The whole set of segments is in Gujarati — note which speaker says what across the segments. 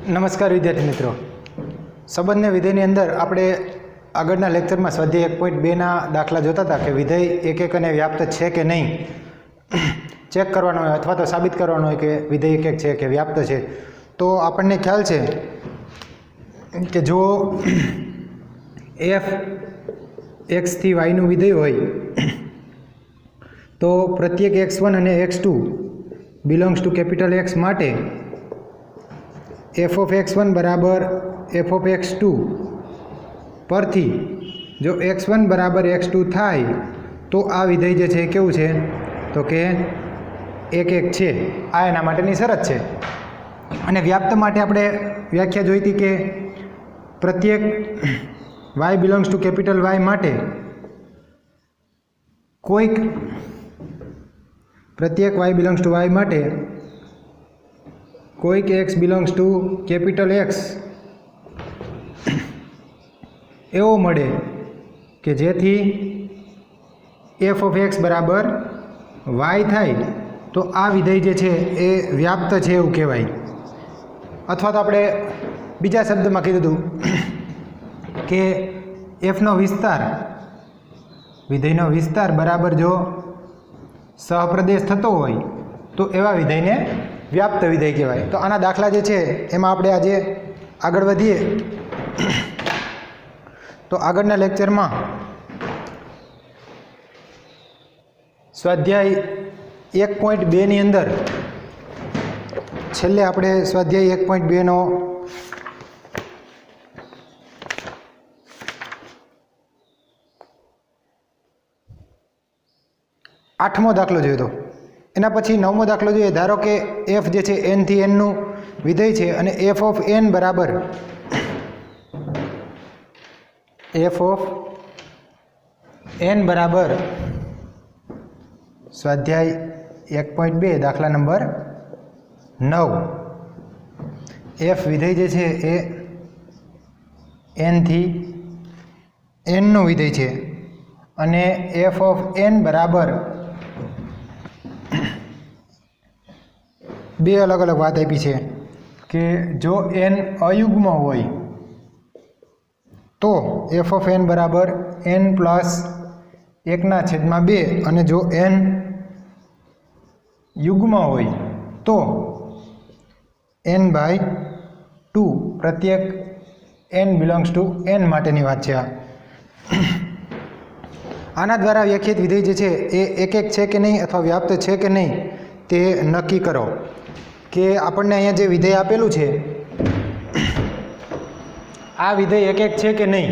Speaker 1: નમસ્કાર વિદ્યાર્થી મિત્રો, સંબંધને વિધેયની અંદર આપણે આગળના લેક્ચરમાં સ્વાધ્યાય 1.2ના દાખલા જોતા હતા કે વિધેય એક એક અને વ્યાપ્ત છે કે નહીં ચેક કરવાનો હોય અથવા તો સાબિત કરવાનો હોય કે વિધેય એક એક છે કે વ્યાપ્ત છે. તો આપણને ખ્યાલ છે કે જો f x થી y નું વિધેય હોય તો પ્રત્યેક x1 અને x2 belongs to capital X માટે f of x1 બરાબર f of x2 પરથી જો x1 બરાબર x2 થાય તો આ વિધેય જે છે કેવું છે તો કે એક એક છે. આ એના માટેની શરત છે. અને વ્યાપ્ત માટે આપણે વ્યાખ્યા જોઈ હતી કે પ્રત્યેક y belongs to capital Y માટે કોઈક પ્રત્યેક y બિલોંગ્સ ટુ y માટે કોઈક x belongs to capital X એવો મળે કે જેથી f of x બરાબર y થાય તો આ વિધેય જે છે એ વ્યાપ્ત છે એવું કહેવાય. અથવા તો આપણે બીજા શબ્દમાં કીધું હતું કે fનો વિસ્તાર વિધેયનો વિસ્તાર બરાબર જો સહપ્રદેશ થતો હોય તો એવા વિધેયને વ્યાપ્ત વિધેય કહેવાય. તો આના દાખલા જે છે એમાં આપણે આજે આગળ વધીએ તો આગળના લેક્ચરમાં સ્વાધ્યાય 1.2ની અંદર છેલ્લે આપણે સ્વાધ્યાય 1.2નો આઠમો દાખલો જોયો હતો. એના પછી 9મો દાખલો જોઈએ. ધારો કે f જે છે n થી n નું વિધેય છે અને f of n બરાબર સ્વાધ્યાય 1.2 દાખલા નંબર 9 f વિધેય જે છે એ n થી n નું વિધેય છે અને f of n બરાબર બે અલગ અલગ વાત આપી છે કે જો n અયુગ્મ હોય તો f of n બરાબર n પ્લસ 1/2 અને જો n યુગ્મ હોય તો n/2 પ્રત્યેક n બિલોંગ્સ ટુ n માટેની વાત છે. આના દ્વારા વ્યાખ્યાયિત વિધેય જે છે એ એક એક છે કે નહીં અથવા વ્યાપ્ત છે કે નહીં તે નક્કી કરો. કે આપણને અહીંયા જે વિધેય આપેલું છે આ વિધેય એક એક છે કે નહીં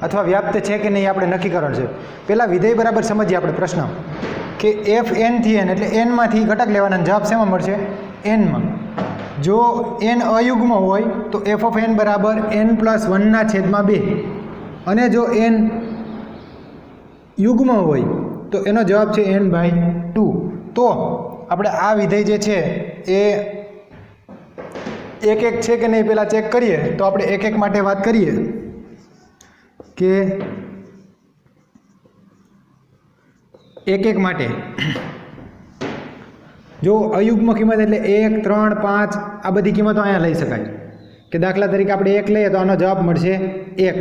Speaker 1: અથવા વ્યાપ્ત છે કે નહીં આપણે નક્કી કરવાનું છે. પહેલાં વિધેય બરાબર સમજીએ આપણે પ્રશ્ન કે f n થી n એટલે n માંથી ઘટક લેવાના જવાબ શેમાં મળશે n માં. જો n અયુગ્મ હોય તો f of n બરાબર n પ્લસ 1/2 અને જો n યુગ્મ હોય તો એનો જવાબ છે n/2. તો આપણે આ વિધેય જે છે એ એક એક છે કે નહીં પહેલાં ચેક કરીએ. તો આપણે એક એક માટે વાત કરીએ કે એક એક માટે જો અયુગ્મ કિંમત એટલે 1, 3, 5 આ બધી કિંમતો અહીંયા લઈ શકાય. કે દાખલા તરીકે આપણે 1 લઈએ તો આનો જવાબ મળશે 1.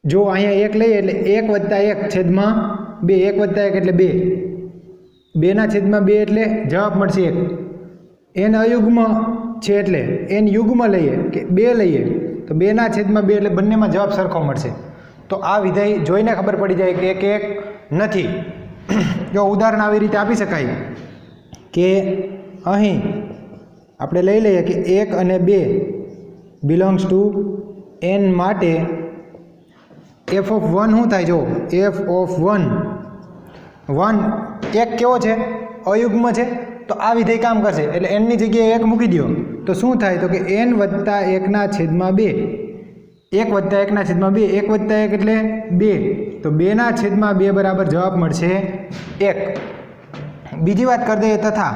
Speaker 1: જો અહીંયા 1 લઈએ એટલે 1+1/2 1+1 એટલે 2 2/2 એટલે જવાબ મળશે 1. n અયુગ્મ છે એટલે n યુગ્મ લઈએ કે 2 લઈએ તો 2/2 એટલે બંનેમાં જવાબ સરખો મળશે. તો આ વિધેય જોઈને ખબર પડી જાય કે એક એક નથી. જો ઉદાહરણ આવી રીતે આપી શકાય કે અહીં આપણે લઈ લઈએ કે 1 અને 2 બિલોંગ્સ ટુ n માટે f of 1 શું થાય? જો f of 1 એક કેવો છે? અયુગ્મ છે. તો આ વિધેય કામ કરશે એટલે n ની જગ્યાએ 1 મૂકી દો તો શું થાય? તો કે n + 1/2 1+1/2 1+1 એટલે 2 તો 2/2 બરાબર જવાબ મળશે 1. બીજી વાત કરી દઈએ તથા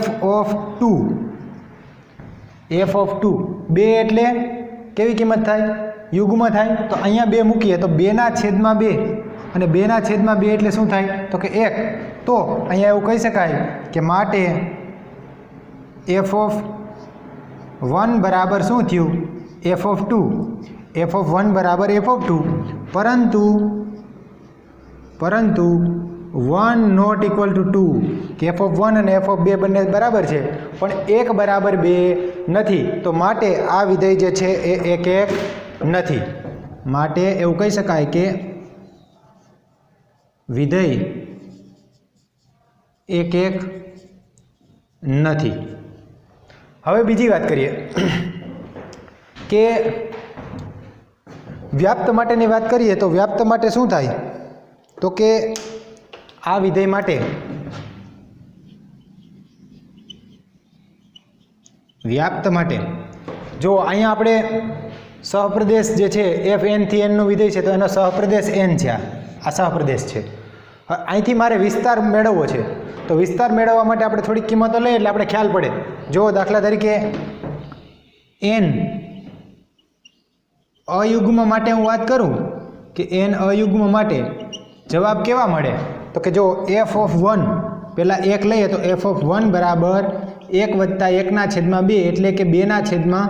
Speaker 1: f of 2 2 એટલે કેવી કિંમત થાય? યુગ્મ થાય. તો અહીંયા 2 મૂકીએ તો 2/2 અને 2/2 એટલે શું થાય? તો કે 1. તો અહીંયા એવું કહી શકાય કે માટે એફ ઓફ 1 બરાબર શું થયું? F of 2. એફ ઓફ 1 બરાબર એફ ઓફ 2, પરંતુ 1 નોટ ઇક્વલ ટુ 2, કે એફ ઓફ 1 અને એફ ઓફ 2 બંને બરાબર છે પણ 1 બરાબર 2 નથી. તો માટે આ વિધેય જે છે એ 1 1 નથી. માટે એવું કહી શકાય કે વિધેય 1 1 નથી. હવે બીજી વાત કરીએ કે વ્યાપ્ત માટેની વાત કરીએ તો વ્યાપ્ત માટે શું થાય? તો કે આ વિધેય માટે વ્યાપ્ત માટે જો અહીંયા આપણે સહપ્રદેશ જે છે એફ એન થી એનનું વિધેય છે તો એનો સહપ્રદેશ એન છે. આ સહપ્રદેશ છે. અહીંથી મારે વિસ્તાર મેળવવો છે તો વિસ્તાર મેળવવા માટે આપણે થોડીક કિંમતો લઈએ એટલે આપણે ખ્યાલ પડે. જો દાખલા તરીકે એન અયુગ્મ માટે હું વાત કરું કે એન અયુગ્મ માટે જવાબ કેવા મળે? તો કે જો એફ ઓફ 1 પહેલાં 1 લઈએ તો એફ ઓફ 1 બરાબર 1 વત્તા 1/2 એટલે કે 2/2,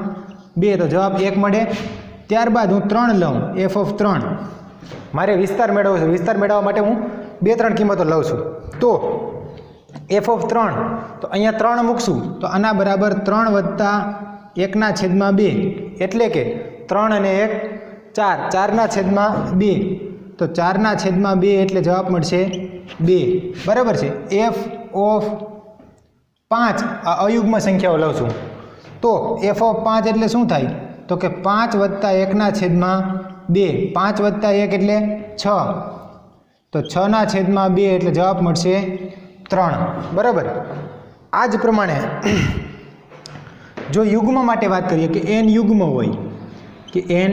Speaker 1: તો જવાબ 1 મળે. ત્યારબાદ હું 3 લઉં, એફ ઓફ 3. મારે વિસ્તાર મેળવવો છે. વિસ્તાર મેળવવા માટે હું 2-3 કિંમતો લઉં છું. તો એફ ઓફ 3, તો અહીંયા 3 મૂકશું તો આના બરાબર 3 વત્તા 1/2 એટલે કે 3 અને 1 4, 4/2, તો 4/2 એટલે જવાબ મળશે 2. બરાબર છે. એફ ઓફ 5 આ અયુગ્મ સંખ્યાઓ લઉં છું તો એફ ઓફ 5 એટલે શું થાય? તો કે 5 વત્તા 1/2, 5 વત્તા 1 એટલે 6, તો 6/2 એટલે જવાબ મળશે 3. બરાબર. આ જ પ્રમાણે જો યુગ્મ માટે વાત કરીએ કે એન યુગ્મ હોય કે એન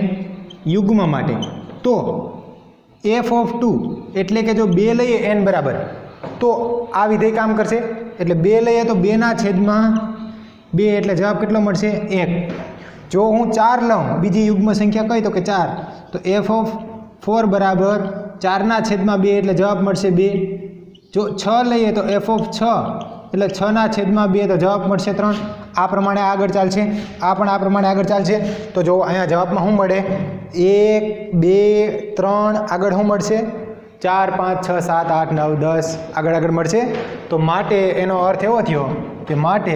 Speaker 1: યુગ્મ માટે તો એફ ઓફ 2 એટલે કે જો 2 લઈએ એન બરાબર તો આ વિધેય કામ કરશે. એટલે 2 લઈએ તો 2/2 એટલે જવાબ કેટલો મળશે? 1. જો હું 4 લઉં બીજી યુગ્મ સંખ્યા કઈ તો કે 4, તો એફ ઓફ 4 બરાબર 4/2 એટલે જવાબ મળશે 2. જો 6 લઈએ તો એફ ઓફ 6 એટલે 6/2 તો જવાબ મળશે 3. આ પ્રમાણે આગળ ચાલશે. આ પણ આ પ્રમાણે આગળ ચાલશે. તો જો અહીંયા જવાબમાં શું મળે? 1 2 3 આગળ શું મળશે? 4 5 6 7 8 9 10 આગળ મળશે. તો માટે એનો અર્થ એવો થયો કે માટે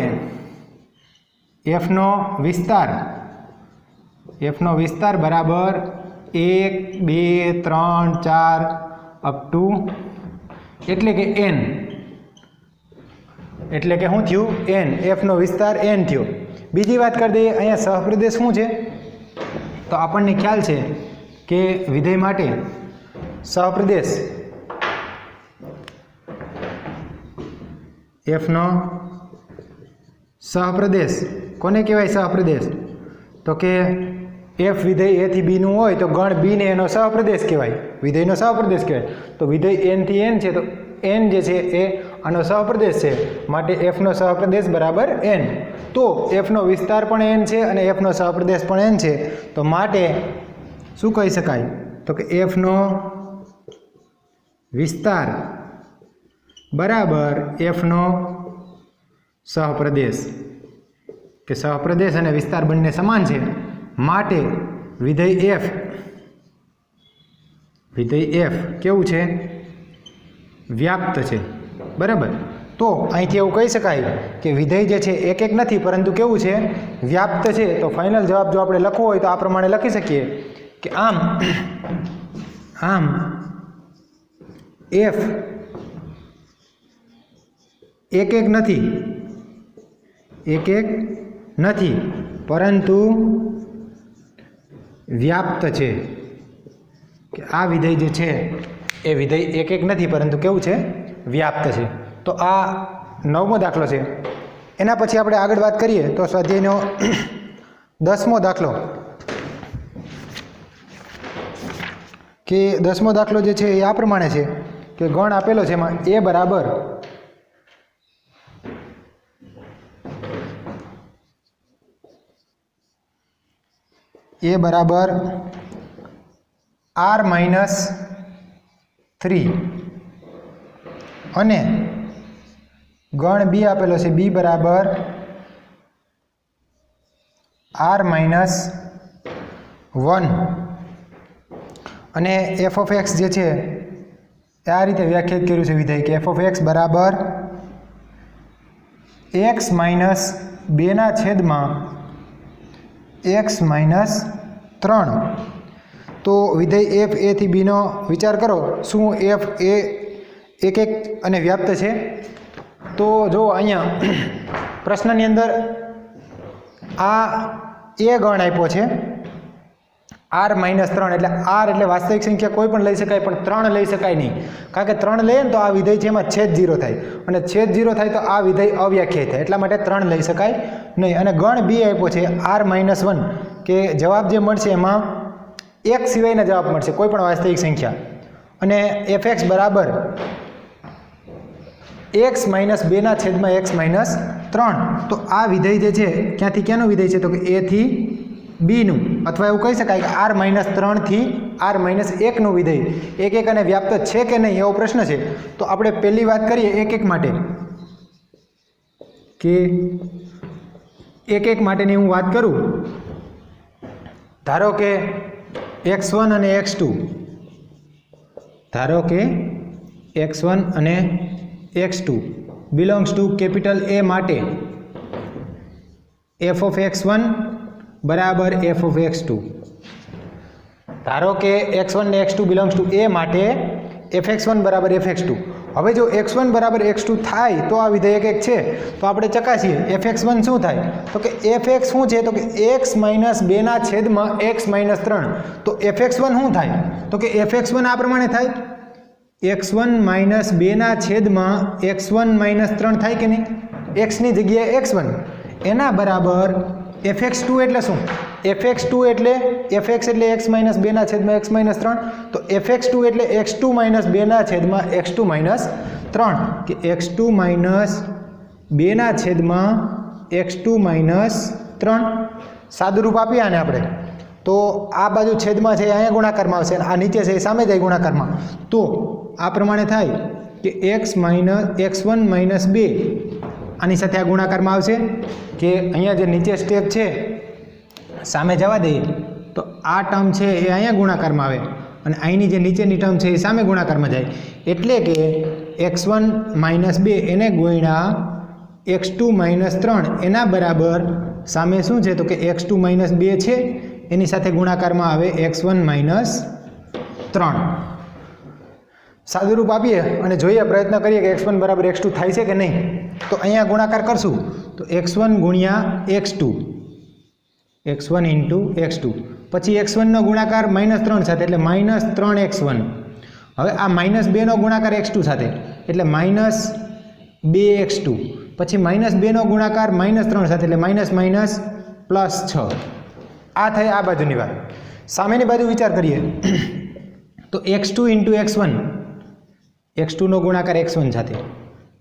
Speaker 1: એફનો વિસ્તાર બરાબર 1 2 3 4 અપ ટુ એટલે કે એન, એટલે કે શું થયું? એન. એફનો વિસ્તાર એન થયો. બીજી વાત કરી દઈએ અહીંયા સહપ્રદેશ શું છે? તો આપણને ખ્યાલ છે કે વિધેય માટે સહપ્રદેશ એફનો સહપ્રદેશ કોને કહેવાય? સહપ્રદેશ તો કે એફ વિધેય એ થી બી નું હોય તો ગણ બી ને એનો સહપ્રદેશ કહેવાય, વિધેયનો સહપ્રદેશ કહેવાય. તો વિધેય એન થી એન છે તો એન જે છે એ આનો સહપ્રદેશ છે. માટે એફનો સહપ્રદેશ બરાબર એન. તો એફનો વિસ્તાર પણ એન છે અને એફનો સહપ્રદેશ પણ એન છે. તો માટે શું કહી શકાય? તો કે એફનો વિસ્તાર બરાબર એફનો સહપ્રદેશ, કે સહપ્રદેશ અને વિસ્તાર બંને સમાન છે. માટે વિધેય એફ કેવું છે? વ્યાપ્ત છે. બરાબર. તો અહીંથી એવું કહી શકાય કે વિધેય જે છે 1 1 નથી પરંતુ કેવું છે? વ્યાપ્ત છે. તો ફાઇનલ જવાબ જો આપણે લખવો હોય તો આ પ્રમાણે લખી શકીએ કે આમ એફ 1 1 નથી પરંતુ વ્યાપ્ત છે. કે આ વિધેય જે છે એ વિધેય 1 1 નથી પરંતુ કેવું છે? વ્યાપ્ત છે. તો આ 9મો દાખલો છે. એના પછી આપણે આગળ વાત કરીએ તો સ્વાધ્યાયનો 10મો દાખલો, કે 10મો દાખલો જે છે એ આ પ્રમાણે છે કે ગણ આપેલો છે એમાં એ બરાબર r-3 અને ગણ બી આપેલો છે બી બરાબર r માઇનસ 1 અને એફ ઓફ એક્સ જે છે આ રીતે વ્યાખ્યાયિત કર્યું છે વિધેય કે એફ ઓફ એક્સ બરાબર એક્સ માઇનસ 2/, એક્સ માઇનસ 3. તો વિધેય એફ એ થી બીનો વિચાર કરો. શું એફ એ એક અને વ્યાપ્ત છે? તો જો અહીંયા પ્રશ્નની અંદર આ એ ગણ આપ્યો છે r માઇનસ 3, એટલે r એટલે વાસ્તવિક સંખ્યા કોઈ પણ લઈ શકાય, પણ 3 લઈ શકાય નહીં. કારણ કે 3 લઈએ ને તો આ વિધેય છે એમાં છેદ 0 થાય, અને છેદ 0 થાય તો આ વિધેય અવ્યાખ્યાયિત થાય, એટલા માટે 3 લઈ શકાય નહીં. અને ગણ બી આપ્યો છે r માઇનસ 1, કે જવાબ જે મળશે એમાં એક સિવાયના જવાબ મળશે, કોઈ પણ વાસ્તવિક સંખ્યા. અને એફ એક્સ બરાબર એક્સ માઇનસ 2/, એક્સ માઇનસ 3. તો આ વિધેય જે છે ક્યાંથી ક્યાંનું વિધેય છે? તો કે એ થી બીનું, અથવા એવું કહી શકાય કે r માઇનસ 3 થી r માઇનસ 1નું વિધેય એક અને વ્યાપ્ત છે કે નહીં એવો પ્રશ્ન છે. તો આપણે પહેલી વાત કરીએ એક માટે, કે એક માટેની હું વાત કરું. ધારો કે x1 અને x2, ધારો કે x1 અને x2 belongs to capital A માટે f ઓફ x1 બરાબર f ઓફ x2. ધારો કે x1 ને x2 બિલોંગ્સ ટુ A માટે fx1 બરાબર fx2. હવે જો x1 બરાબર x2 થાય તો આ વિધેય એક છે. તો આપણે ચકાસીએ fx1 શું થાય? તો કે fx શું છે? તો કે x માઇનસ 2/, x માઇનસ 3. તો fx1 શું થાય? તો કે fx1 આ પ્રમાણે થાય, x1 માઇનસ 2/, x1 માઇનસ 3 થાય કે નહીં? x ની જગ્યાએ x1, એના બરાબર fx2 એટલે શું? fx2 એટલે fx એટલે x માઇનસ 2/, x માઇનસ 3. તો fx2 એટલે x2 માઇનસ 2/, x2 માઇનસ 3, કે x2 માઇનસ 2/, x2 માઇનસ 3. સાદું રૂપ આપીએ આને આપણે, તો આ બાજુ છેદમાં છે અહીંયા ગુણાકારમાં આવશે, આ નીચે છે એ સામે જાય ગુણાકારમાં. તો આ પ્રમાણે થાય કે x1 માઇનસ 2 આની સાથે આ ગુણાકારમાં આવશે, કે અહીંયા જે નીચે સ્ટેપ છે સામે જવા દઈએ તો આ ટર્મ છે એ અહીંયા ગુણાકારમાં આવે, અને અહીંની જે નીચેની ટર્મ છે એ સામે ગુણાકારમાં જાય. એટલે કે x1 માઇનસ 2 એને ગુણ્યા x2 માઇનસ 3 એના બરાબર સામે શું છે? તો કે x2 માઇનસ 2 છે એની સાથે ગુણાકારમાં આવે x1 માઇનસ 3. સાદું રૂપ આપીએ અને જોઈએ, પ્રયત્ન કરીએ કે x1 બરાબર x2 થાય છે કે નહીં. તો અહીંયા ગુણાકાર કરશું તો x1 ગુણ્યા x2, x1 ઇન્ટુ x2, પછી x1 નો ગુણાકાર -3 સાથે એટલે -3x1. હવે આ -2 નો ગુણાકાર x2 સાથે એટલે -2x2, પછી -2 નો ગુણાકાર -3 સાથે એટલે +6. આ થઈ આ બાજુની વાત. સામેની બાજુ વિચાર કરીએ તો x2 ઇન્ટુ x1, x2 નો ગુણાકાર x1 સાથે,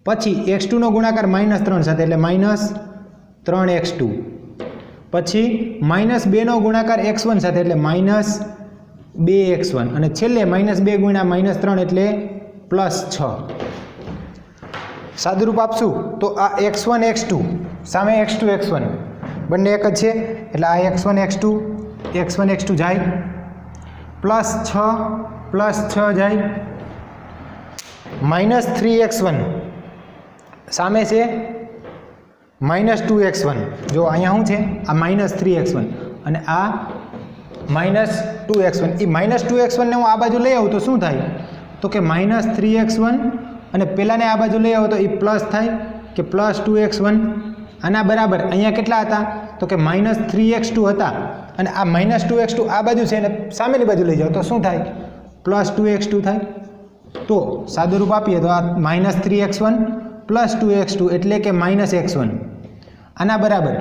Speaker 1: પછી x2 નો ગુણાકાર -3 સાથે એટલે -3x2, પછી -2 નો ગુણાકાર x1 સાથે એટલે -2x1, અને છેલ્લે -2 ગુણ્યા -3 એટલે +6. સાદુરૂપ આપશું તો આ x1 x2 સામે x2 x1 બંને એક જ છે, એટલે આ x1 x2 જાય, +6 જાય, -3x1 સામે છે -2x1. જો અહીંયા શું છે? આ -3x1 અને આ -2x1. એ -2x1 ને હું આ બાજુ લઈ આવું તો શું થાય? તો કે -3x1, અને પહેલાંને આ બાજુ લઈ આવો તો એ પ્લસ થાય કે +2x1. આના બરાબર અહીંયા કેટલા હતા? તો કે -3x2 હતા, અને આ -2x2 આ બાજુ છે અને સામેની બાજુ લઈ જાઓ તો શું થાય? +2x2 થાય. તો સાદું રૂપ આપીએ તો આ -3x1 +2x2 એટલે કે -x1. આના બરાબર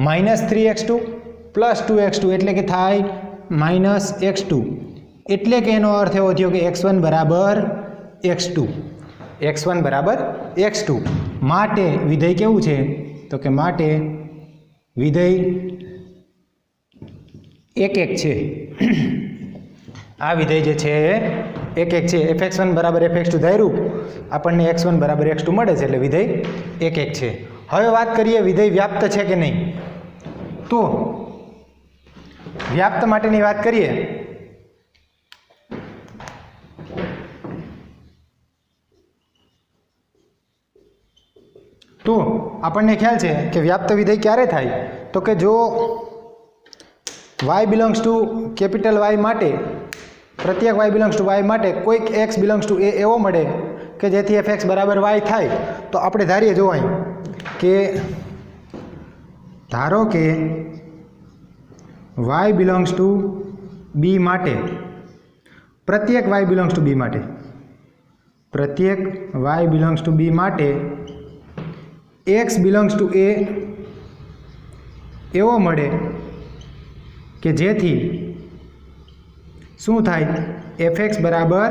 Speaker 1: -3x2 +2x2 એટલે કે થાય -x2. એટલે કે એનો અર્થ એવો થયો કે x1 બરાબર x2. x1 બરાબર x2. માટે વિધેય કેવું છે? તો કે માટે વિધેય 1 છે. આ વિધેય જે છે 1 છે. fx1 બરાબર fx2 ધાર્યું, આપણને x1 બરાબર x2 મળે છે, એટલે વિધેય 1 છે. હવે વાત કરીએ વિધેય વ્યાપ્ત છે કે નહીં. તો વ્યાપ્ત માટેની વાત કરીએ તો આપણને ખ્યાલ છે કે વ્યાપ્ત વિધેય ક્યારે થાય તો કે જો y belongs to capital Y માટે પ્રત્યેક y બિલોંગ્સ ટુ y માટે કોઈક x બિલોંગ્સ ટુ a એવો મળે કે જેથી fx બરાબર y થાય તો આપણે ધારીએ જો અહીં કે ધારો કે y બિલોંગ્સ ટુ b માટે પ્રત્યેક y બિલોંગ્સ ટુ b માટે પ્રત્યેક y બિલોંગ્સ ટુ b માટે x બિલોંગ્સ ટુ a એવો મળે કે જેથી શું થાય fx બરાબર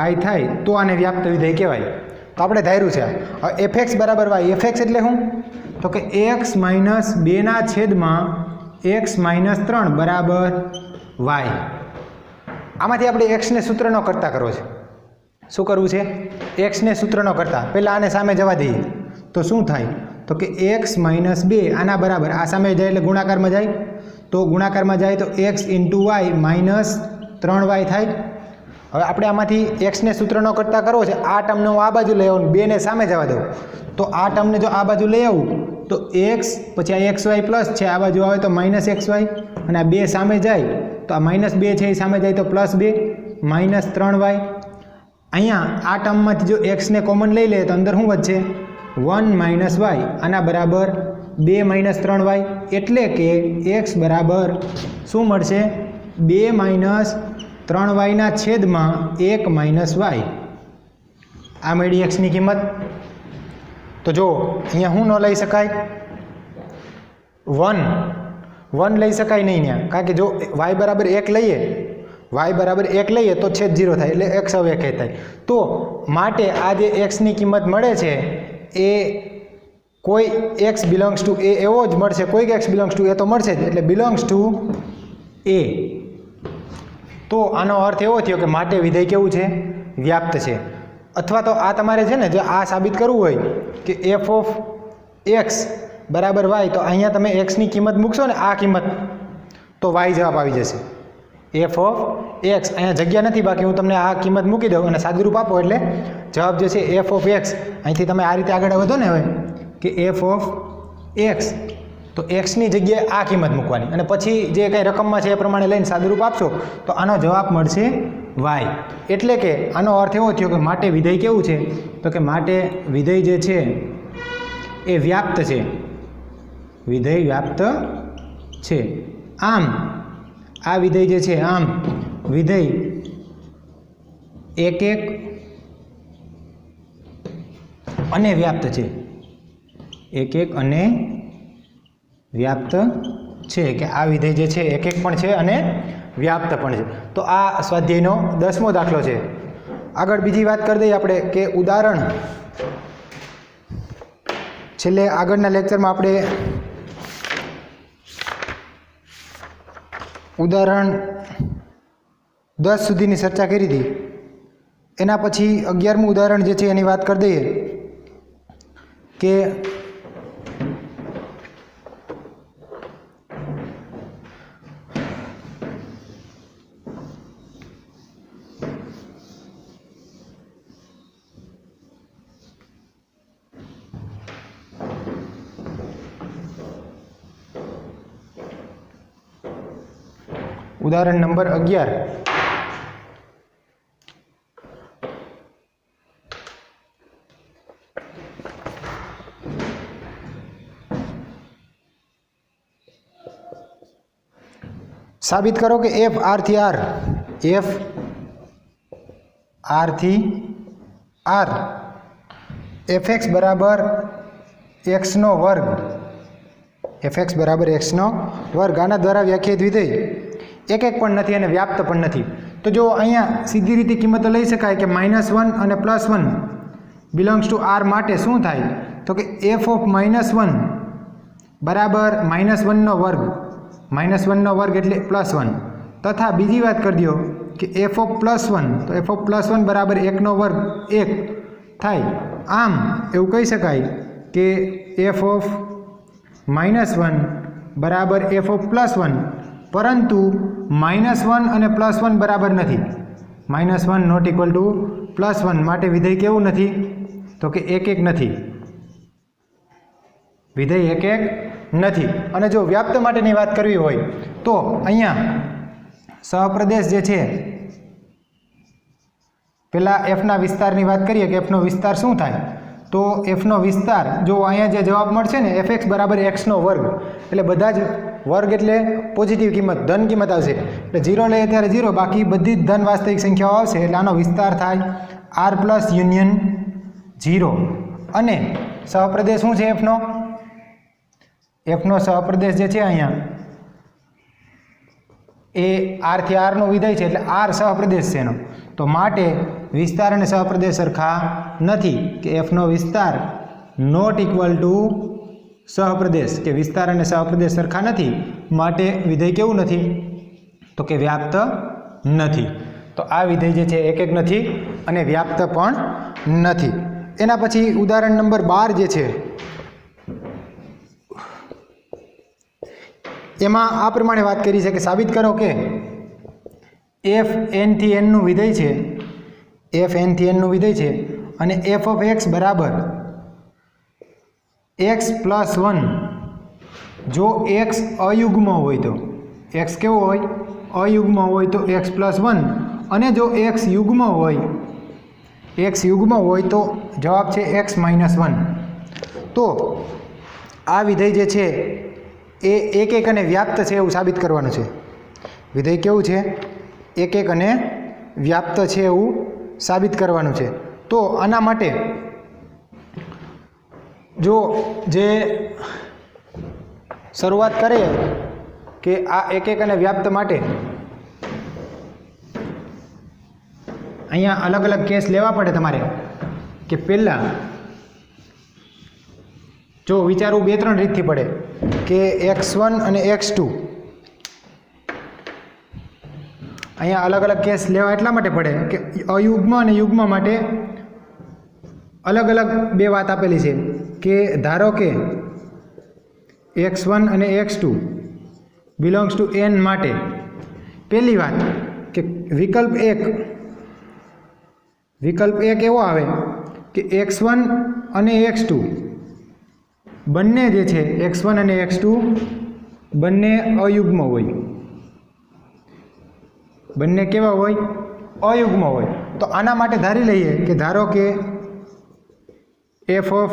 Speaker 1: y થાય તો આને વ્યાપ્ત વિધેય કહેવાય તો આપણે ધાર્યું છે fx બરાબર y fx એટલે શું તો કે x માઇનસ 2 છેદમાં x માઇનસ 3 બરાબર y આમાંથી આપણે x ને સૂત્રનો કરતા કરવો છે શું કરવું છે x ને સૂત્રનો કરતા પહેલાં આને સામે જવા દઈએ તો શું થાય તો કે x માઇનસ 2 આના બરાબર આ સામે જાય એટલે ગુણાકારમાં જાય તો ગુણાકારમાં જાય તો x into Y minus 3y થાય હવે આપણે આમાંથી x ને સૂત્રનો કરતા કરવો છે આ ટર્મને હું આ બાજુ લઈ આવું 2 ને સામે જવા દઉં તો આ ટર્મને જો આ બાજુ લઈ આવું તો x પછી આ xy પ્લસ છે આ બાજુ આવે તો માઇનસ xy અને આ 2 સામે જાય તો આ માઇનસ 2 છે એ સામે જાય તો પ્લસ 2 માઇનસ 3y અહીંયા આ ટર્મમાંથી જો x ને કોમન લઈ લે તો અંદર શું વધશે 1 માઇનસ y આના બરાબર 2 માઇનસ 3y એટલે કે x બરાબર શું મળશે 2 માઇનસ 3y ના છેદમાં 1 માઇનસ y આ મળી x ની કિંમત તો જો અહીંયા શું ન લઈ શકાય 1 લઈ શકાય નહીં ત્યાં કારણ કે જો y બરાબર 1 લઈએ y બરાબર 1 લઈએ તો છેદ 0 થાય એટલે x હવે 1 થાય તો માટે આ જે x ની કિંમત મળે છે એ કોઈ x બિલોંગ્સ ટુ a એવો જ મળશે કોઈક x બિલોંગ્સ ટુ a તો મળશે જ એટલે બિલોંગ્સ ટુ a તો આનો અર્થ એવો થયો કે માટે વિધેય કેવું છે વ્યાપ્ત છે અથવા તો આ તમારે છે ને જો આ સાબિત કરવું હોય કે f ઓફ x બરાબર y તો અહીંયા તમે x ની કિંમત મૂકશો ને આ કિંમત તો y જવાબ આવી જશે f ઓફ x અહીંયા જગ્યા નથી બાકી હું તમને આ કિંમત મૂકી દઉં અને સાદુરૂપ આપો એટલે જવાબ જે છે f ઓફ x અહીંથી તમે આ રીતે આગળ વધો ને હવે કે f ઓફ x તો x ની જગ્યાએ આ કિંમત મૂકવાની અને પછી જે કંઈ રકમમાં છે એ પ્રમાણે લઈને સાદુરૂપ આપશો તો આનો જવાબ મળશે y એટલે કે આનો અર્થ એવો થયો કે માટે વિધેય કેવું છે તો કે માટે વિધેય જે છે એ વ્યાપ્ત છે વિધેય વ્યાપ્ત છે આમ આ વિધેય જે છે આમ વિધેય એક અને વ્યાપ્ત છે એક અને વ્યાપ્ત છે કે આ વિધેય જે છે એક પણ છે અને વ્યાપ્ત પણ છે તો આ સ્વાધ્યાયનો 10મો દાખલો છે આગળ બીજી વાત કરી દઈએ આપણે કે ઉદાહરણ છેલ્લે આગળના લેક્ચરમાં આપણે ઉદાહરણ 10 સુધીની ચર્ચા કરી હતી એના પછી 11મું ઉદાહરણ જે છે એની વાત કરી દઈએ કે ઉદાહરણ નંબર 11 સાબિત કરો કે f r થી r fx બરાબર x નો વર્ગ fx બરાબર x નો વર્ગ આના દ્વારા વ્યાખ્યાયિત વિધેય એક પણ નથી અને વ્યાપ્ત પણ નથી તો જો અહીંયા સીધી રીતે કિંમતો લઈ શકાય કે -1 અને +1 બિલોંગ્સ ટુ r માટે શું થાય તો કે f ઓફ -1 બરાબર -1 નો વર્ગ -1 નો વર્ગ એટલે +1 તથા બીજી વાત કરી દો કે f ઓફ +1 તો f ઓફ +1 બરાબર 1 નો વર્ગ 1 થાય આમ એવું કહી શકાય કે f ઓફ -1 बराबर एफ ऑफ +1 परंतु -1 અને +1 बराबर नहीं। -1 नॉट इक्वल टू +1 माटे विधेय केवुं नहीं तो कि 1 नहीं, विधेय 1 नहीं। अने जो व्याप्त माटेनी वात करवी होय तो अहींया सहप्रदेश जे छे पेला एफना विस्तारनी वात करीए कि एफनो विस्तार शुं थाय तो एफनो विस्तार जो अहींया जे जवाब मळशे ने fx बराबर x नो वर्ग एटले बधा ज वर्ग एटले पॉजिटिव किंमत धन किंमत आवशे एटले 0 लઈએ त्यारे 0 बाकी बधी धन वास्तविक संख्याओ आवशे एटले आनो विस्तार थाय r प्लस युनियन 0 अने सहप्रदेश शुं छे एफनो सहप्रदेश जे छे अहींया ए आर थी आर नो विधेय छे एटले आर सहप्रदेश छे एनो तो माटे विस्तार अने सहप्रदेश सरखा नहीं कि एफ नो विस्तार नॉट इक्वल टू सहप्रदेश के विस्तार अने सहप्रदेश सरखा नहीं माटे विधेय केवुं नहीं तो कि व्याप्त नहीं। तो आ विधेय जे छे 1 नहीं अने व्याप्त पण नहीं। एना पछी उदाहरण नंबर 12 जे छे एमां आ प्रमाणे वात करी छे कि साबित करो कि एफ एन थी एन नु विधेय छे एफ एन थी एन नु विधेय छे अने एफ ऑफ एक्स बराबर एक्स प्लस 1 जो एक्स अयुग्म होय तो एक्स केवो होय अयुग्म होय तो एक्स प्लस 1 अने जो एक्स युग्म होय तो जवाब छे एक्स माइनस 1। तो आ विधेय जे छे ए 1 अने व्याप्त छे एवुं साबित करवानुं छे। विधेय केवुं छे 1 अने व्याप्त छे एवुं साबित करवानुं छे। तो आना माटे जो जे शरूआत करे कि आ 1 अने व्याप्त माटे अहींया अलग अलग केस लेवा पड़े तमारे कि पहला जो विचारू 2-3 रीतथी पड़े कि x1 अने x2 अहींया अलग अलग केस लेवा एटला माटे पड़े कि अयुग्म अने युग्म माटे अलग अलग बे वात आपेली छे कि धारो कि x1 अने x2 बिलोंग्स टू n माटे पहली बात कि विकल्प एक एवो आवे कि x1 अने x2 बंने जे छे x1 अने x2 बंने अयुग्म होय, बंने केवा होय अयुग्म होय। तो आना माटे धारी लईए कि धारो के f ऑफ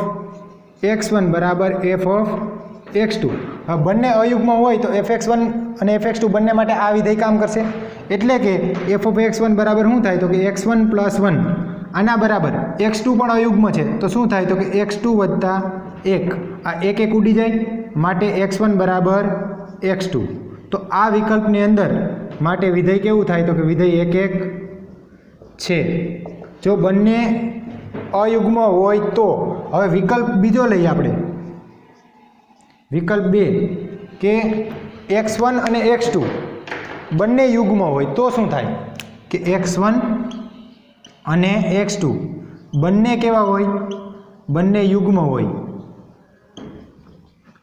Speaker 1: x1 बराबर f ऑफ x2 बंने अयुग्म होय तो fx1 अने fx2 बंने माटे आ विधेय काम करशे एटले कि f ऑफ x1 बराबर शुं थाय तो कि x1 प्लस 1 आना बराबर x2 पण अयुग्म छे तो शुं थाय तो कि x2 वत्ता 1 आ 1 उडी जाय माटे x1 बराबर x2। तो आ विकल्पनी अंदर माटे विधेय केवुं थाय तो कि विधेय 1 छे। जो बंने अयुग्म होय तो हवे विकल्प बीजो लईए आपणे विकल्प 2 के x1 अने x2 बंने युग्म होय तो शुं थाय कि x1 अने x2 बंने केवा होय बंने युग्म होय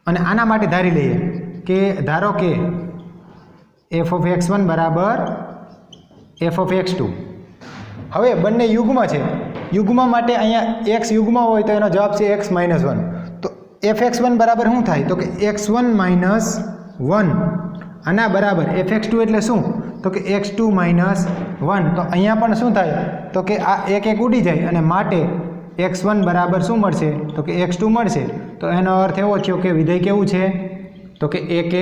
Speaker 1: अने आना माटे धारी लईए कि धारो के f ऑफ x1 बराबर f ऑफ x2 हवे बंने युग्म छे युग्म माटे अहींया x युग्म होय तो एनो जवाब छे x माइनस 1। तो fx1 बराबर शुं थाय तो कि x1 माइनस 1 आना बराबर fx2 एटले शुं तो कि x2 माइनस 1। तो अहींया पण शुं थाय तो कि आ 1 उडी जाय अने माटे x1 बराबर शुं मळशे तो कि x2 मळशे। तो एनो अर्थ एवो थयो कि विधेय केवुं छे तो कि 1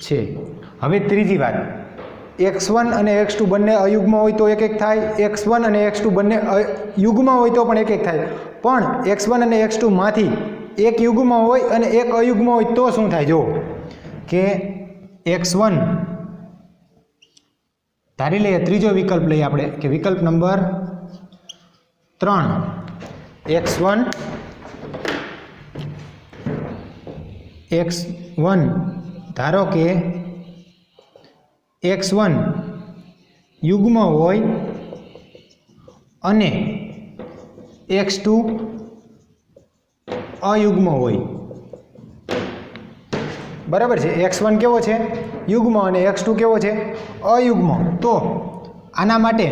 Speaker 1: छे। हवे त्रीजी वात x1 अने x2 बंने अयुग्म होय तो 1 थाय x1 अने x2 बंने युग्म होय तो पण 1 थाय पण x1 अने x2 मांथी एक युग्म होय अने एक अयुग्म होय तो शुं थाय जो कि x1 धारी लईए त्रीजो विकल्प लईए आपणे कि विकल्प नंबर 3 x1 धारो कि x1 युग्म होय अने x2 अयुग्म होय બરાબર છે. x1 કેવો છે? યુગ્મ અને x2 કેવો છે? અયુગ્મ. તો આના માટે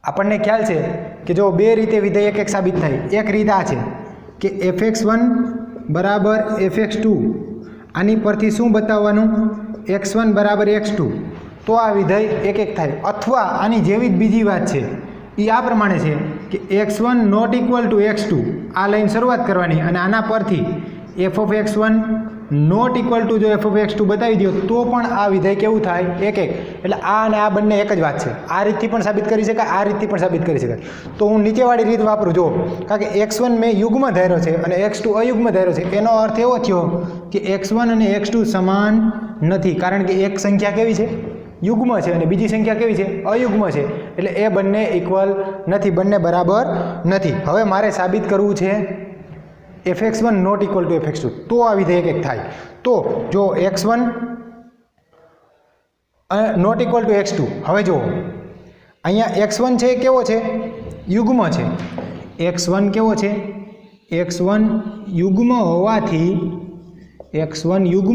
Speaker 1: આપણને ખ્યાલ છે કે જો બે રીતે વિધેય એક સાબિત થાય. એક રીત આ છે કે fx1 બરાબર fx2, આની પરથી શું બતાવવાનું? x1 બરાબર x2, તો આ વિધેય એક થાય. અથવા આની જેવી જ બીજી વાત છે, એ આ પ્રમાણે છે કે x1 not equal two x2, આ લઈને શરૂઆત કરવાની અને આના પરથી f of x1 not equal to જો f ઓફ x2 બતાવી દો તો પણ આ વિધેય કેવું થાય? એક. એટલે આ અને આ બંને એક જ વાત છે. આ રીતથી પણ સાબિત કરી શકાય, આ રીતથી પણ સાબિત કરી શકાય. તો હું નીચેવાળી રીત વાપરું જો, કારણ કે x1 મેં યુગ્મ ધાર્યો છે અને x2 અયુગ્મ ધાર્યો છે. એનો અર્થ એવો થયો કે x1 અને x2 સમાન નથી, કારણ કે એક સંખ્યા કેવી છે? યુગ્મ છે અને બીજી સંખ્યા કેવી છે? અયુગ્મ છે. એટલે એ બંને ઇક્વલ નથી, બંને બરાબર નથી. હવે મારે સાબિત કરવું છે fx1 not equal two fx2, તો આ વિધેય એક થાય. તો જો x1 not equal two x2, હવે જુઓ અહીંયા x1 છે કેવો છે? યુગ્મ છે. x1 કેવો છે? x1 યુગ્મ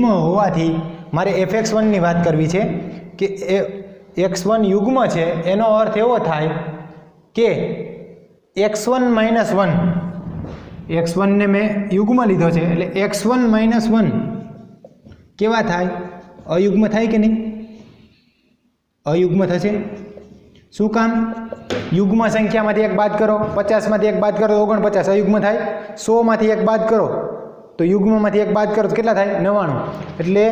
Speaker 1: હોવાથી મારે fx1 ની વાત કરવી છે કે x1 યુગ્મ છે. એનો અર્થ એવો થાય કે x1 માઇનસ 1, x1 ને મેં યુગ્મ લીધો છે એટલે x1 માઇનસ 1 કેવા થાય? અયુગ્મ થાય કે નહીં? અયુગ્મ થશે. શું કામ? યુગ્મ સંખ્યામાંથી એક બાદ કરો, 50માંથી એક બાદ કરો તો 49 અયુગ્મ થાય. 100માંથી એક બાદ કરો તો યુગ્મમાંથી એક બાદ કરો તો કેટલા થાય? 99. એટલે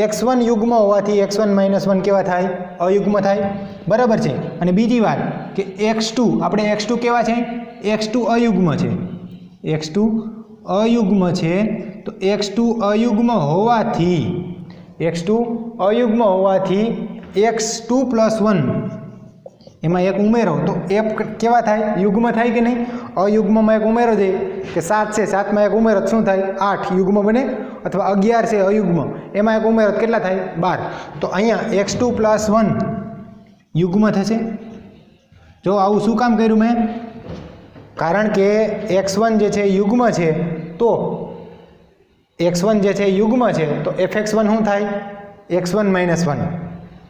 Speaker 1: x1 યુગ્મ હોવાથી x1 માઇનસ 1 કેવા થાય? અયુગ્મ થાય. બરાબર છે. અને બીજી વાત કે x2, આપણે x2 કેવા છે? x2 અયુગ્મ છે. x2 અયુગ્મ છે. તો x2 અયુગ્મ હોવાથી x2 પ્લસ 1 એમાં એક ઉમેરો તો f કેવા થાય? યુગ્મ થાય કે નહીં? અયુગ્મમાં એક ઉમેરો છે કે 7 છે, 7માં એક ઉમેરો શું થાય? 8 યુગ્મ બને. અથવા 11 છે અયુગ્મ, એમાં એક ઉમેરો કેટલા થાય? 12. તો અહીંયા x2 પ્લસ 1 યુગ્મ થશે. જો આવું શું કામ કર્યું મેં? કારણ કે x1 જે છે યુગ્મ છે, તો x1 જે છે યુગ્મ છે તો fx1 શું થાય? x1 minus 1.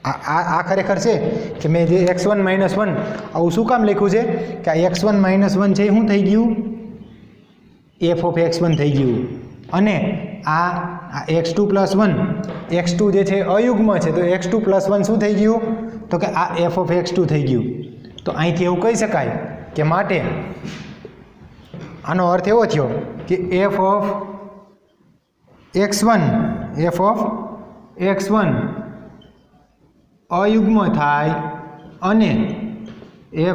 Speaker 1: આ ખરેખર છે કે મેં જે x1 માઇનસ 1 આવું શું કામ લખ્યું છે કે આ x1 માઇનસ 1 છે શું થઈ ગયું? f ઓફ x1 થઈ ગયું. અને આ x2 પ્લસ 1, x2 જે છે અયુગ્મ છે તો x2 પ્લસ 1 શું થઈ ગયું? તો કે આ f ઓફ x2 થઈ ગયું. તો અહીંથી એવું કહી શકાય કે માટે આનો અર્થ એવો થયો કે f ઓફ x1 અયુગ્મ થાય અને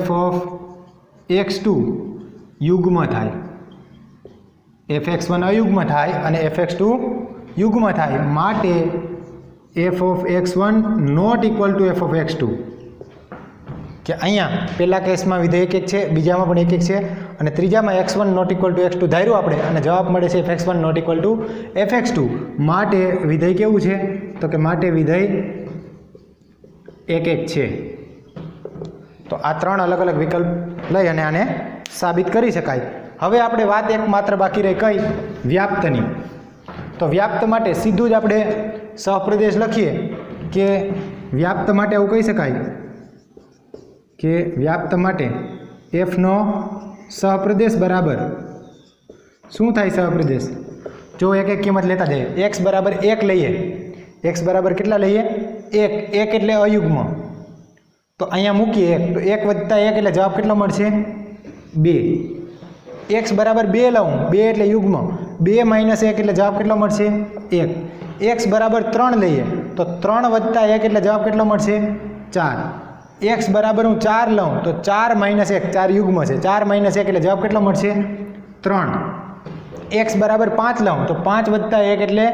Speaker 1: f ઓફ x2 યુગ્મ થાય. fx1 અયુગ્મ થાય અને fx2 યુગ્મ થાય. માટે f of x1 not equal to f of x2. કે અહીંયા પહેલા કેસમાં વિધેય એક છે, બીજામાં પણ એક છે અને ત્રીજામાં x1 not equal two x2 ધાર્યું આપણે અને જવાબ મળે છે fx1 not equal two fx2. માટે વિધેય કેવું છે? તો કે માટે વિધેય એક છે. તો આ ત્રણ અલગ અલગ વિકલ્પ લઈ અને આને સાબિત કરી શકાય. હવે આપણે વાત એક માત્ર બાકી રહી કઈ? વ્યાપ્તની. તો વ્યાપ્ત માટે સીધું જ આપણે સહપ્રદેશ લખીએ કે વ્યાપ્ત માટે એવું કહી શકાય કે વ્યાપ્ત માટે f નો સહપ્રદેશ બરાબર શું થાય? સહપ્રદેશ જો એક એક કિંમત લેતા જઈએ. x બરાબર 1 લઈએ. x બરાબર કેટલા લઈએ? 1. 1 એટલે અયુગ્મ. તો અહીંયા મૂકીએ 1 તો 1 વત્તા 1 એટલે જવાબ કેટલો મળશે? 2. x બરાબર 2 લઉં, 2 એટલે યુગ્મ, 2 માઇનસ 1 એટલે જવાબ કેટલો મળશે? 1. x બરાબર 3 લઈએ તો 3 વત્તા 1 એટલે જવાબ કેટલો મળશે? 4. x બરાબર હું 4 લઉં તો 4 માઇનસ 1, 4 યુગ્મ છે, 4 માઇનસ 1 એટલે જવાબ કેટલો મળશે? 3. x બરાબર 5 લઉં તો 5 વત્તા 1 એટલે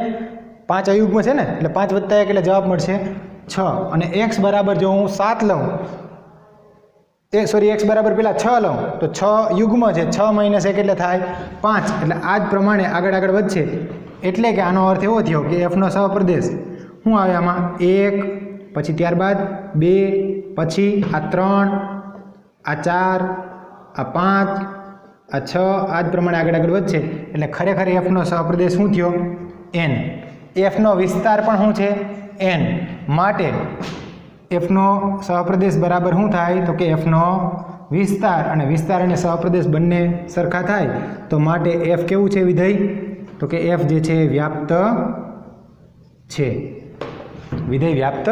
Speaker 1: 5 અયુગ્મ છે ને, એટલે 5 વત્તા 1 એટલે જવાબ મળશે 6. અને x બરાબર જો હું 7 લઉં x બરાબર પેલા 6 લઉં તો 6 યુગ્મ છે, 6 માઇનસ 1 એટલે થાય 5. એટલે આ જ પ્રમાણે આગળ વધશે. એટલે કે આનો અર્થ એવો થયો કે f નો સહપ્રદેશ શું આવે આમાં? 1, પછી ત્યારબાદ 2, પછી આ 3, આ 4, આ 5, આ 6, આ જ પ્રમાણે આગળ વધશે. એટલે ખરેખર f નો સહપ્રદેશ શું થયો? n. એફનો વિસ્તાર પણ શું છે એન, માટે એફનો સહપ્રદેશ બરાબર શું થાય તો કે એફનો વિસ્તાર, અને વિસ્તાર અને સહપ્રદેશ બંને સરખા થાય તો માટે એફ કેવું છે વિધેય તો કે એફ જે છે વ્યાપ્ત છે, વિધેય વ્યાપ્ત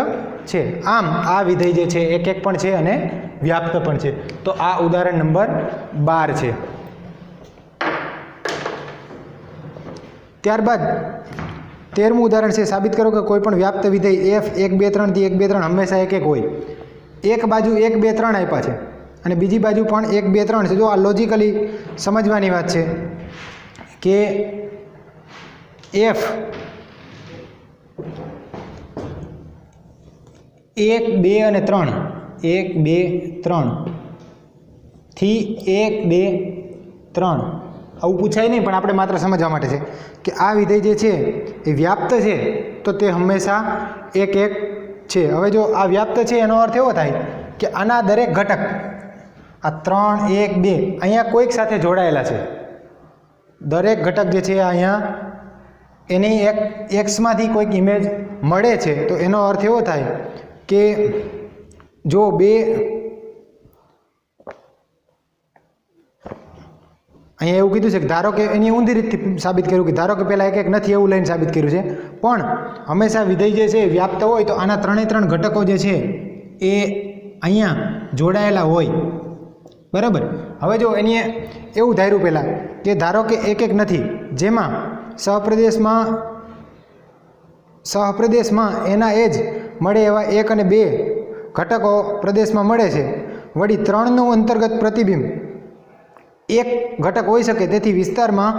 Speaker 1: છે. આમ આ વિધેય જે છે એક એક પણ છે અને વ્યાપ્ત પણ છે. તો આ ઉદાહરણ નંબર 12 છે. ત્યારબાદ 13મું ઉદાહરણ છે, સાબિત કરો કે કોઈ પણ વ્યાપ્ત વિધેય f 1 2 3 થી 1 2 3 હંમેશા એક એક હોય. એક બાજુ 1 2 3 આપ્યા છે અને બીજી બાજુ પણ 1 2 3 છે. જો આ લોજિકલી સમજવાની વાત છે કે f 1 2 અને 3 1 2 3 થી 1 2 3 આવું પૂછાય નહીં, પણ આપણે માત્ર સમજવા માટે છે કે આ વિધેય જે છે એ વ્યાપ્ત છે તો તે હંમેશા એક એક છે. હવે જો આ વ્યાપ્ત છે એનો અર્થ એવો થાય કે આના દરેક ઘટક આ 3 1 2 અહીંયા કોઈક સાથે જોડાયેલા છે. દરેક ઘટક જે છે અહીંયા એની એક એક્સમાંથી કોઈક ઇમેજ મળે છે તો એનો અર્થ એવો થાય કે જો બે અહીંયા એવું કીધું છે કે ધારો કે એની ઊંધી રીતથી સાબિત કર્યું કે ધારો કે પહેલાં એક એક નથી એવું લઈને સાબિત કર્યું છે, પણ હંમેશા વિધેય જે છે એ વ્યાપ્ત હોય તો આના ત્રણે ત્રણ ઘટકો જે છે એ અહીંયા જોડાયેલા હોય. બરાબર. હવે જો એની એવું ધાર્યું પહેલાં કે ધારો કે એક એક નથી, જેમાં સહપ્રદેશમાં એના એ જ મળે એવા 1 અને 2 ઘટકો પ્રદેશમાં મળે છે. વળી 3નું અંતર્ગત પ્રતિબિંબ એક ઘટક હોઈ શકે, તેથી વિસ્તારમાં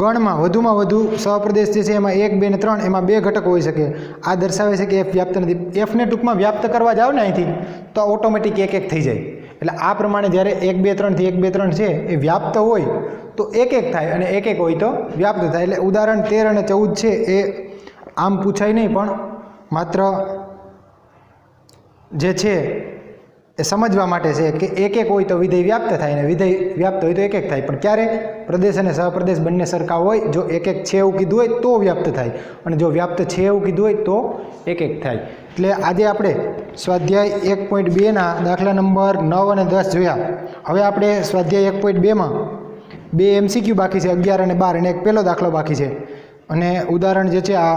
Speaker 1: ગણમાં વધુમાં વધુ સહપ્રદેશ જે છે એમાં 1 2 અને 3 એમાં 2 ઘટકો હોઈ શકે. આ દર્શાવે છે કે એફ વ્યાપ્ત નથી. એફને ટૂંકમાં વ્યાપ્ત કરવા જાવ ને અહીંથી તો ઓટોમેટિક એક એક થઈ જાય. એટલે આ પ્રમાણે જ્યારે 1 2 3 થી 1 2 3 છે એ વ્યાપ્ત હોય તો એક એક થાય અને એક એક હોય તો વ્યાપ્ત થાય. એટલે ઉદાહરણ 13 અને 14 છે એ આમ પૂછાય નહીં, પણ માત્ર જે છે એ સમજવા માટે છે કે એક એક હોય તો વિધેય વ્યાપ્ત થાય અને વિધેય વ્યાપ્ત હોય તો એક એક થાય. પણ ક્યારે પ્રદેશ અને સહપ્રદેશ બંને સરખા હોય, જો એક એક છે એવું કીધું હોય તો વ્યાપ્ત થાય, અને જો વ્યાપ્ત છે એવું કીધું હોય તો એક એક થાય. એટલે આજે આપણે સ્વાધ્યાય 1.2ના દાખલા નંબર 9 અને 10 જોયા. હવે આપણે સ્વાધ્યાય 1.2માં 2 MCQ બાકી છે, 11 અને 12, અને એક પહેલો દાખલો બાકી છે. અને ઉદાહરણ જે છે આ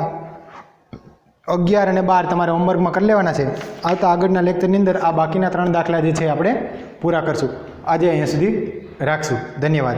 Speaker 1: 11 અને 12 તમારે હોમવર્કમાં કરી લેવાના છે. આવતા આગળના લેક્ચરની અંદર આ બાકીના 3 દાખલા જે છે આપણે પૂરા કરશું. આજે અહીંયા સુધી રાખશું. ધન્યવાદ.